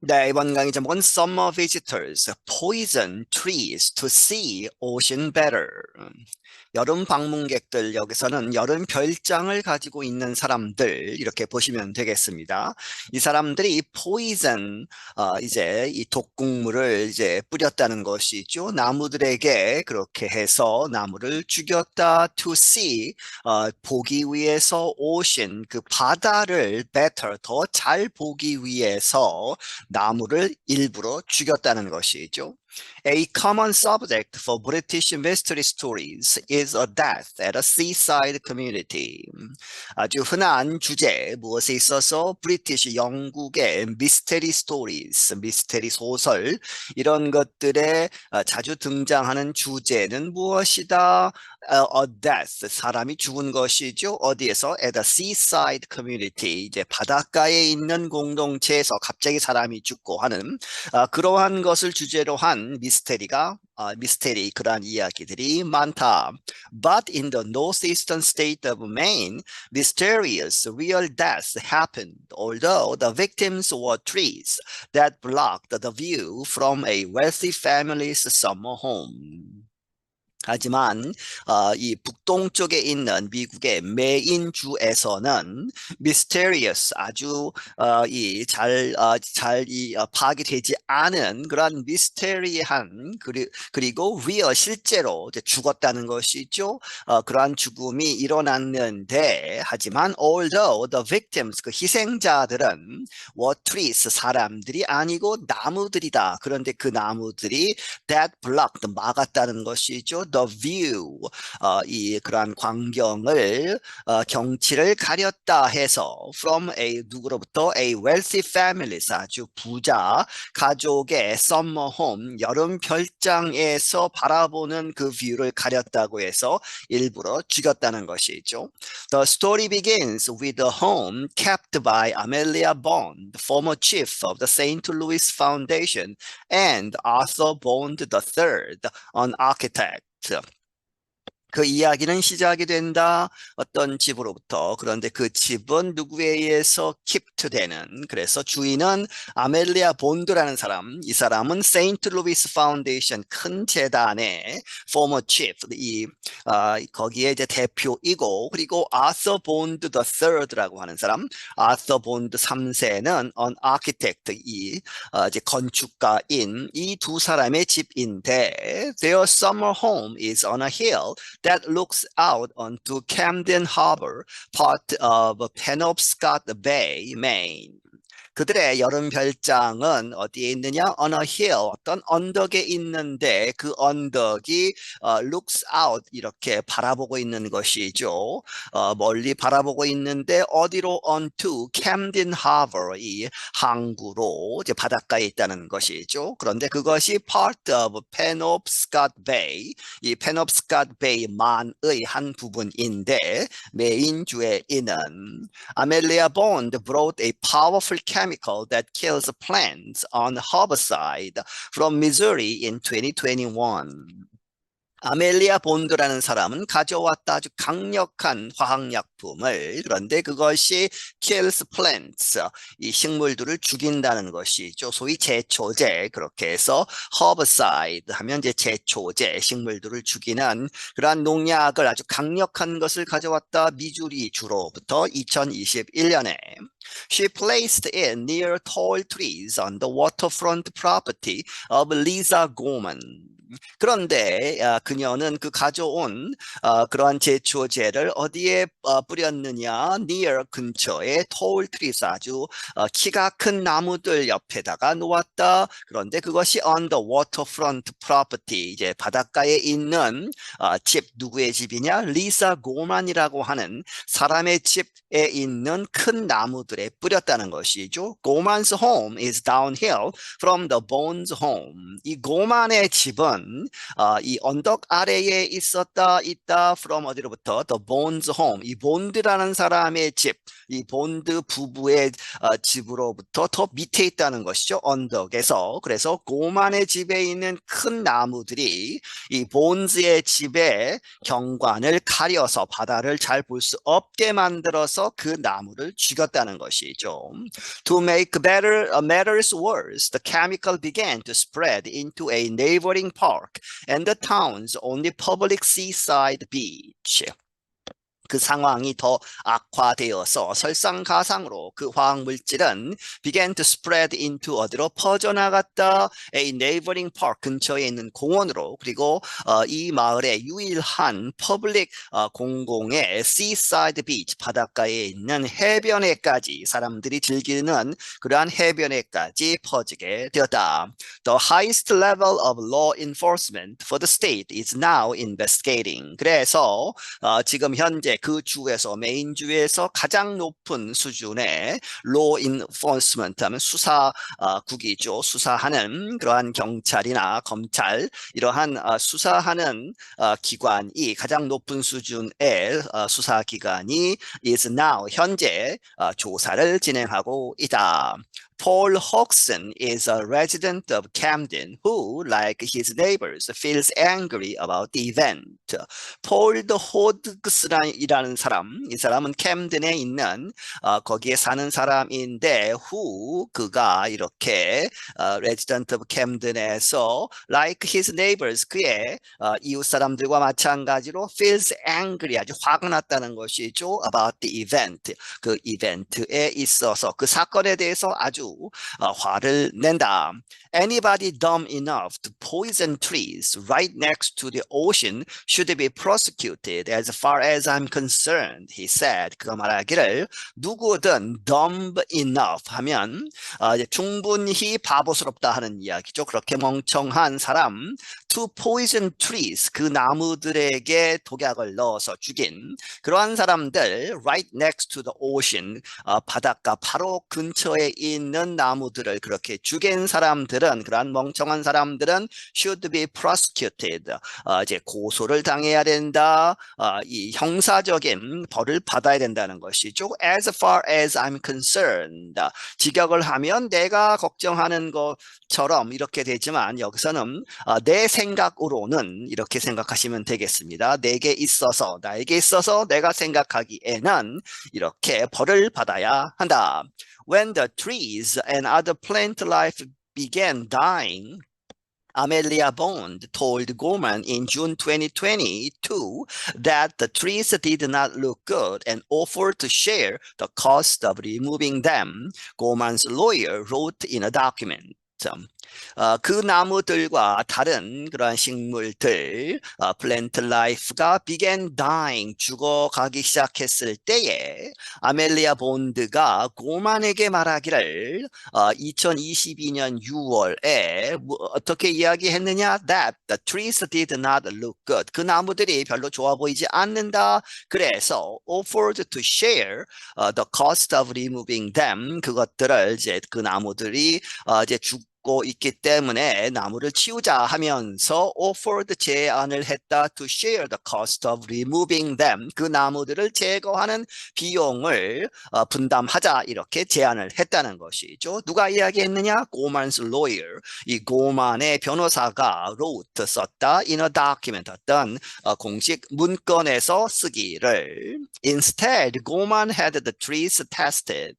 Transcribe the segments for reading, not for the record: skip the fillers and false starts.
네, 이번 강의 제목은 Summer Visitors Poison Trees to See Ocean Better. 여름 방문객들, 여기서는 여름 별장을 가지고 있는 사람들 이렇게 보시면 되겠습니다. 이 사람들이 poison, 이제 이 독극물을 이제 뿌렸다는 것이죠. 나무들에게 그렇게 해서 나무를 죽였다. To see, 보기 위해서 ocean, 그 바다를 better, 더 잘 보기 위해서 나무를 일부러 죽였다는 것이죠. A common subject for British mystery stories is a death at a seaside community. 아주 흔한 주제, 무엇에 있어서 브리티시 영국의 미스테리 스토리스, 미스테리 소설 이런 것들에 자주 등장하는 주제는 무엇이다? A death, 사람이 죽은 것이죠. 어디에서? At a seaside community, 이제 바닷가에 있는 공동체에서 갑자기 사람이 죽고 하는 그러한 것을 주제로 한 미스테리 그러한 이야기들이 많다. But in the northeastern state of Maine, mysterious real deaths happened, although the victims were trees that blocked the view from a wealthy family's summer home. 하지만 이 북동쪽에 있는 미국의 메인주에서는 mysterious 아주 파악되지 않은 그런 미스테리한 그리고 real 실제로 이제 죽었다는 것이죠. 그러한 죽음이 일어났는데 하지만 although the victims 그 희생자들은 were trees 사람들이 아니고 나무들이다. 그런데 그 나무들이 that blocked 막았다는 것이죠. The view, 그러한 광경을, 경치를 가렸다 해서 from 누구로부터 a wealthy families, 아주 부자 가족의 summer home, 여름 별장에서 바라보는 그 뷰를 가렸다고 해서 일부러 죽였다는 것이죠. The story begins with a home kept by Amelia Bond, former chief of the St. Louis Foundation, and Arthur Bond III, an architect. 그 이야기는 시작이 된다. 어떤 집으로부터. 그런데 그 집은 누구에 의해서 킵트되는. 그래서 주인은 아멜리아 본드라는 사람. 이 사람은 세인트 루이스 파운데이션 큰 재단의 former chief. 거기에 이제 대표이고 그리고 아서 본드 the third라고 하는 사람. 아서 본드 3세는 an architect. 이제 건축가인 이 두 사람의 집인데 their summer home is on a hill that looks out onto Camden Harbor, part of Penobscot Bay, Maine. 그들의 여름 별장은 어디에 있느냐? On a hill, 어떤 언덕에 있는데 그 언덕이 looks out 이렇게 바라보고 있는 것이죠. 멀리 바라보고 있는데 어디로? onto Camden Harbor, 이 항구로 이제 바닷가에 있다는 것이죠. 그런데 그것이 part of Penobscot Bay, 이 Penobscot Bay만의 한 부분인데 메인주에 있는 Amelia Bond brought a powerful chemical that kills plants on herbicide from Missouri in 2021. 아멜리아 본드라는 사람은 가져왔다 아주 강력한 화학약품을. 그런데 그것이 kills plants, 이 식물들을 죽인다는 것이죠. 소위 제초제. 그렇게 해서 herbicide 하면 이제 제초제, 식물들을 죽이는 그러한 농약을 아주 강력한 것을 가져왔다. 미주리 주로부터 2021년에. She placed it near tall trees on the waterfront property of Lisa Gorman. 그런데 그녀는 그 가져온 그러한 제초제를 어디에 뿌렸느냐? near 근처에 tall trees, 아주 키가 큰 나무들 옆에다가 놓았다. 그런데 그것이 on the waterfront property, 이제 바닷가에 있는 집, 누구의 집이냐? 리사 고만이라고 하는 사람의 집에 있는 큰 나무들에 뿌렸다는 것이죠. 고만's home is downhill from the Bones home. 이 고만의 집은 하면 이 언덕 아래에 있다 from 어디로부터 the Bonds home, 이 본드라는 사람의 집, 이 본드 부부의 집으로부터 더 밑에 있다는 것이죠. 언덕에서. 그래서 고만의 집에 있는 큰 나무들이 이 본즈의 집의 경관을 가려서 바다를 잘 볼 수 없게 만들어서 그 나무를 죽였다는 것이죠. To make matters worse, the chemical began to spread into a neighboring park and the town's only public seaside beach. 그 상황이 더 악화되어서 설상가상으로 그 화학물질은 began to spread into 어디로 퍼져나갔다. A neighboring park, 근처에 있는 공원으로, 그리고 이 마을의 유일한 public 공공의 seaside beach, 바닷가에 있는 해변에까지, 사람들이 즐기는 그러한 해변에까지 퍼지게 되었다. The highest level of law enforcement for the state is now investigating. 그래서 지금 현재 그 주에서, 메인 주에서 가장 높은 수준의 law enforcement 하면 수사국이죠. 수사하는 그러한 경찰이나 검찰, 이러한 수사하는 기관이 가장 높은 수준의 수사기관이 is now, 현재 조사를 진행하고 있다. Paul Hodgson is a resident of Camden who, like his neighbors, feels angry about the event. Paul Hodgson이라는 사람, 이 사람은 캠든에 있는 거기에 사는 사람인데 who, 그가 이렇게 resident of Camden에서 like his neighbors, 그의 이웃 사람들과 마찬가지로 feels angry, 아주 화가 났다는 것이죠. about the event, 그 이벤트에 있어서, 그 사건에 대해서 아주 화를 낸다. Anybody dumb enough to poison trees right next to the ocean should be prosecuted as far as I'm concerned, he said. 그가 말하기를 누구든 dumb enough 하면 충분히 바보스럽다 하는 이야기죠. 그렇게 멍청한 사람 to poison trees, 그 나무들에게 독약을 넣어서 죽인 그러한 사람들 right next to the ocean, 바닷가 바로 근처에 있는 나무들을 그렇게 죽인 사람들은, 그러한 멍청한 사람들은 should be prosecuted, 이제 고소를 당해야 된다. 이 형사적인 벌을 받아야 된다는 것이죠. As far as I'm concerned, 직역을 하면 내가 걱정하는 것처럼 이렇게 되지만 여기서는 내 생각으로는 이렇게 생각하시면 되겠습니다. 내게 있어서, 나에게 있어서 내가 생각하기에는 이렇게 벌을 받아야 한다. When the trees and other plant life began dying, Amelia Bond told Gorman in June 2022 that the trees did not look good and offered to share the cost of removing them, Gorman's lawyer wrote in a document. 그 나무들과 다른 그러한 식물들, 플랜트 라이프가 began dying, 죽어가기 시작했을 때에 아멜리아 본드가 고만에게 말하기를 2022년 6월에 어떻게 이야기했느냐? That the trees did not look good. 그 나무들이 별로 좋아 보이지 않는다. 그래서 offered to share the cost of removing them. 그것들을 이제 그 나무들이 이제 죽고 있기 때문에 나무를 치우자 하면서 offered, 제안을 했다. to share the cost of removing them, 그 나무들을 제거하는 비용을 분담하자, 이렇게 제안을 했다는 것이죠. 누가 이야기했느냐? Gorman's lawyer, 이 고만의 변호사가 wrote, 썼다. in a document, 어떤 공식 문건에서 쓰기를. Instead, Gorman had the trees tested.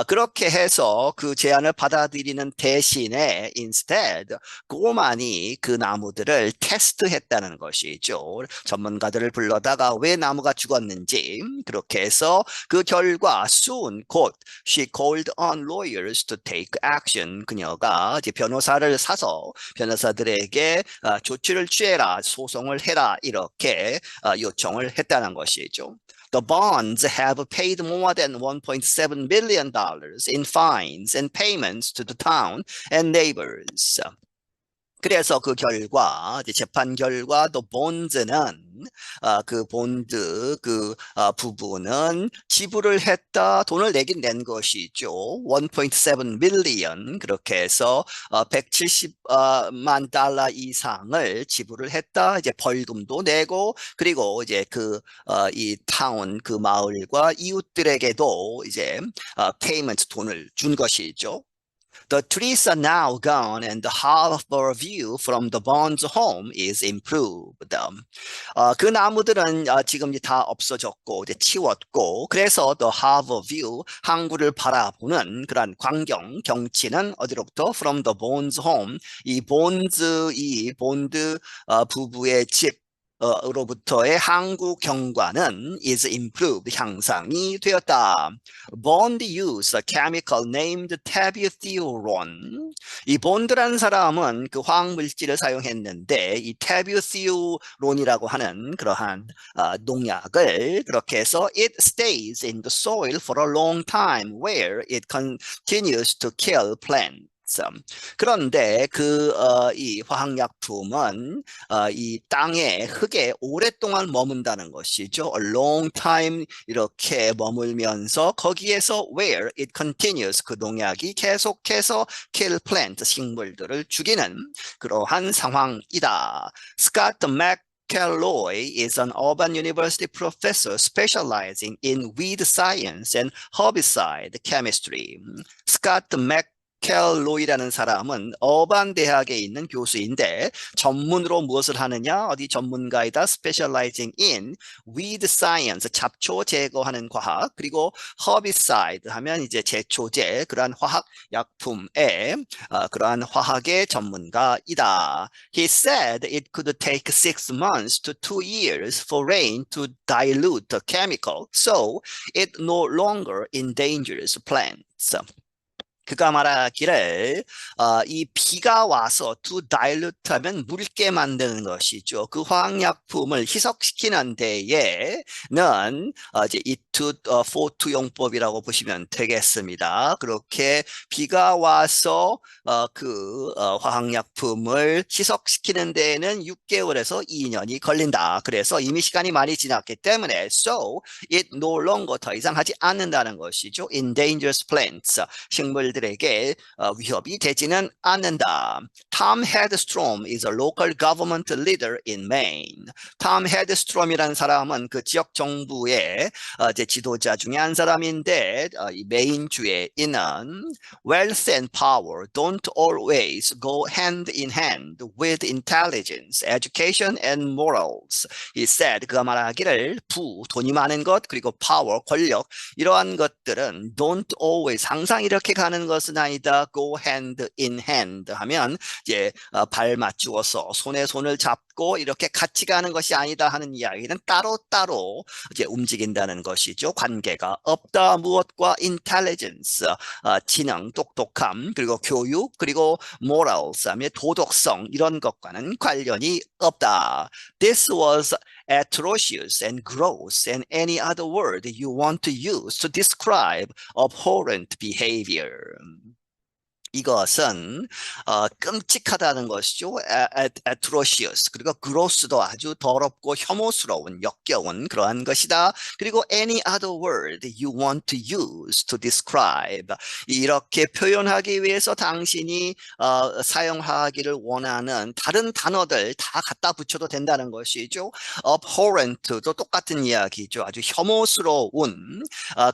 그렇게 해서 그 제안을 받아들이는 대신에 instead, 고만이 그 나무들을 테스트했다는 것이죠. 전문가들을 불러다가 왜 나무가 죽었는지. 그렇게 해서 그 결과 soon, 곧 she called on lawyers to take action. 그녀가 이제 변호사를 사서 변호사들에게 조치를 취해라, 소송을 해라, 이렇게 요청을 했다는 것이죠. The bonds have paid more than $1.7 billion in fines and payments to the town and neighbors. 그래서 그 결과, 재판 결과, 또 본즈는 그 본드 부부는 지불을 했다. 돈을 내긴 낸 것이죠. 1.7 밀리언 그렇게 해서 170만 달러 이상을 지불을 했다. 이제 벌금도 내고 그리고 이제 이 타운 그 마을과 이웃들에게도 이제 페이먼트 돈을 준 것이죠. The trees are now gone and the harbor view from the Bond's home is improved. 그 나무들은 지금 이제 다 없어졌고 이제 치웠고 그래서 the harbor view 항구를 바라보는 그런 광경 경치는 어디로부터 from the Bond's home 이 본드 부부의 집 로부터의 항구 경관은 is improved 향상이 되었다. Bond used a chemical named tabuthiorone. 이 본드라는 사람은 그 화학물질을 사용했는데 이 tabuthiorone이라고 하는 그러한 농약을 그렇게 해서 it stays in the soil for a long time where it continues to kill plants. 그런데 이 화학약품은 이 땅에 흙에 오랫동안 머문다는 것이죠. A long time 이렇게 머물면서 거기에서 where it continues 그 농약이 계속해서 kill plant 식물들을 죽이는 그러한 상황이다. Scott McCalloy is an Auburn University professor specializing in weed science and herbicide chemistry. Scott 켈로이라는 사람은 어반 대학에 있는 교수인데 전문으로 무엇을 하느냐? 어디 전문가이다. Specializing in weed science, 잡초 제거하는 과학, 그리고 herbicide 하면 이제 제초제, 그러한 화학 약품의 그러한 화학의 전문가이다. He said it could take 6 months to 2 years for rain to dilute the chemical, so it no longer endangers plants. 그가 말하기를 이 비가 와서 to dilute 하면 묽게 만드는 것이죠. 그 화학약품을 희석시키는 데에는 이제 포투용법이라고 보시면 되겠습니다. 그렇게 비가 와서 화학약품을 희석시키는 데에는 6개월에서 2년이 걸린다. 그래서 이미 시간이 많이 지났기 때문에 so it no longer 더 이상 하지 않는다는 것이죠. Endangers plants 식물들에게 위협이 되지는 않는다. Tom Hedstrom is a local government leader in Maine. Tom Hedstrom이라는 사람은 그 지역 정부의 지도자 중에 한 사람인데 이 메인주에 있는 wealth and power don't always go hand in hand with intelligence, education and morals. He said 그가 말하기를 돈이 많은 것 그리고 power, 권력 이러한 것들은 don't always 항상 이렇게 가는 것은 아니다. go hand in hand 하면 이제 발 맞추어서 손에 손을 잡고 이렇게 같이 가는 것이 아니다 하는 이야기는 따로따로 이제 움직인다는 것이죠. 관계가 없다. 무엇과 intelligence 지능, 똑똑함, 그리고 교육, 그리고 morals 하면 도덕성 이런 것과는 관련이 없다. This was atrocious and gross and any other word you want to use to describe abhorrent behavior. 이것은 끔찍하다는 것이죠. atrocious 그리고 gross도 아주 더럽고 혐오스러운 역겨운 그러한 것이다. 그리고 any other word you want to use to describe 이렇게 표현하기 위해서 당신이 사용하기를 원하는 다른 단어들 다 갖다 붙여도 된다는 것이죠. abhorrent도 똑같은 이야기죠. 아주 혐오스러운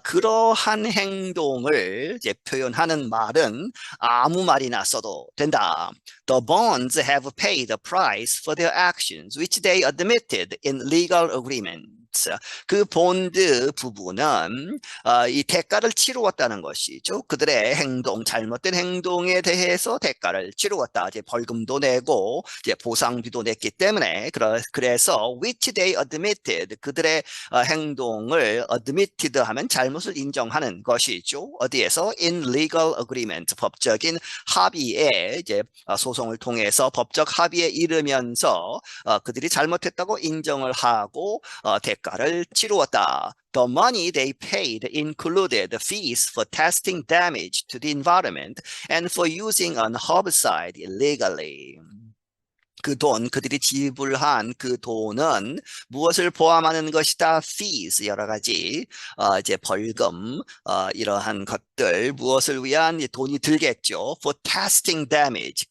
그러한 행동을 이제 표현하는 말은 아무 말이나 써도 된다. The bonds have paid a price for their actions, which they admitted in legal agreements. 그 본드 부부는 이 대가를 치루었다는 것이죠. 그들의 행동, 잘못된 행동에 대해서 대가를 치루었다. 이제 벌금도 내고 이제 보상비도 냈기 때문에 그래서 which they admitted 그들의 행동을 admitted 하면 잘못을 인정하는 것이죠. 어디에서 in legal agreement 법적인 합의에 이제 소송을 통해서 법적 합의에 이르면서 그들이 잘못했다고 인정을 하고 대가를 치루었다. The money they paid included fees for testing damage to the environment and for using an herbicide illegally. 그 돈, 그들이 지불한 그 돈은 무엇을 포함하는 것이다? fees, 여러 가지, 이제 벌금, 이러한 것들, 무엇을 위한 돈이 들겠죠. for testing damage,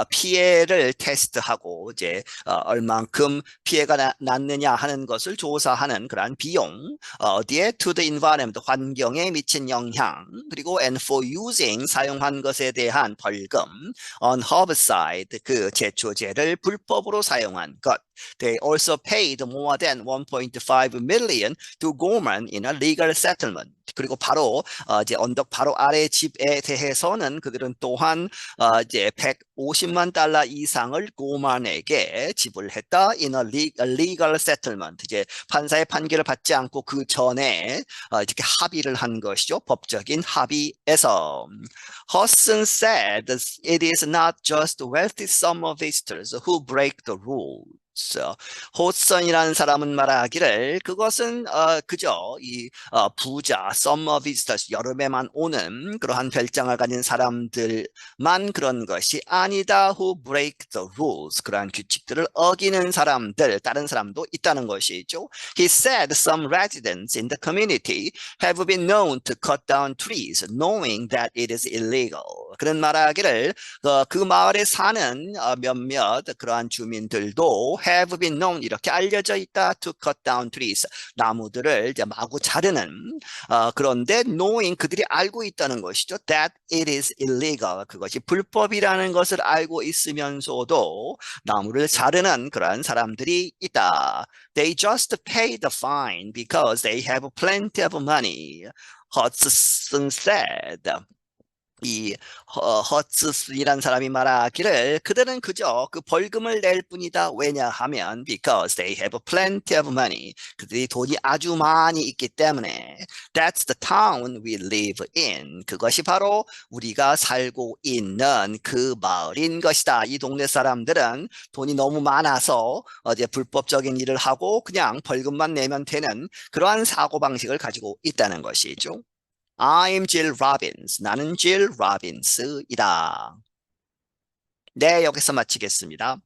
피해를 테스트하고, 이제, 얼만큼 피해가 났느냐 하는 것을 조사하는 그러한 비용, 어디에? to the environment, 환경에 미친 영향, 그리고 and for using, 사용한 것에 대한 벌금, on herbicide, 그 제초제를 불법으로 사용한 것. They also paid more than 1.5 million to Gorman in a legal settlement. 그리고 바로 이제 언덕 바로 아래 집에 대해서는 그들은 또한 이제 150만 달러 이상을 고만에게 지불했다. in a legal settlement. 이제 판사의 판결을 받지 않고 그 전에 이렇게 합의를 한 것이죠. 법적인 합의에서. Hudson said it is not just wealthy summer visitors who break the rules. 호슨이라는 사람은 말하기를 그것은 그저 이 부자 summer visitors 여름에만 오는 그러한 별장을 가진 사람들만 그런 것이 아니다. who break the rules 그러한 규칙들을 어기는 사람들 다른 사람도 있다는 것이죠. He said some residents in the community have been known to cut down trees knowing that it is illegal. 그런 말하기를 그 마을에 사는 몇몇 그러한 주민들도 have been known 이렇게 알려져 있다 to cut down trees 나무들을 이제 마구 자르는 그런데 knowing 그들이 알고 있다는 것이죠. that it is illegal 그것이 불법이라는 것을 알고 있으면서도 나무를 자르는 그러한 사람들이 있다. They just pay the fine because they have plenty of money. Hudson said. 이 허츠이란 사람이 말하기를 그들은 그저 그 벌금을 낼 뿐이다. 왜냐하면 because they have plenty of money. 그들이 돈이 아주 많이 있기 때문에 that's the town we live in. 그것이 바로 우리가 살고 있는 그 마을인 것이다. 이 동네 사람들은 돈이 너무 많아서 어제 불법적인 일을 하고 그냥 벌금만 내면 되는 그러한 사고방식을 가지고 있다는 것이죠. I'm Jill Robbins. 나는 Jill Robbins이다. 네, 여기서 마치겠습니다.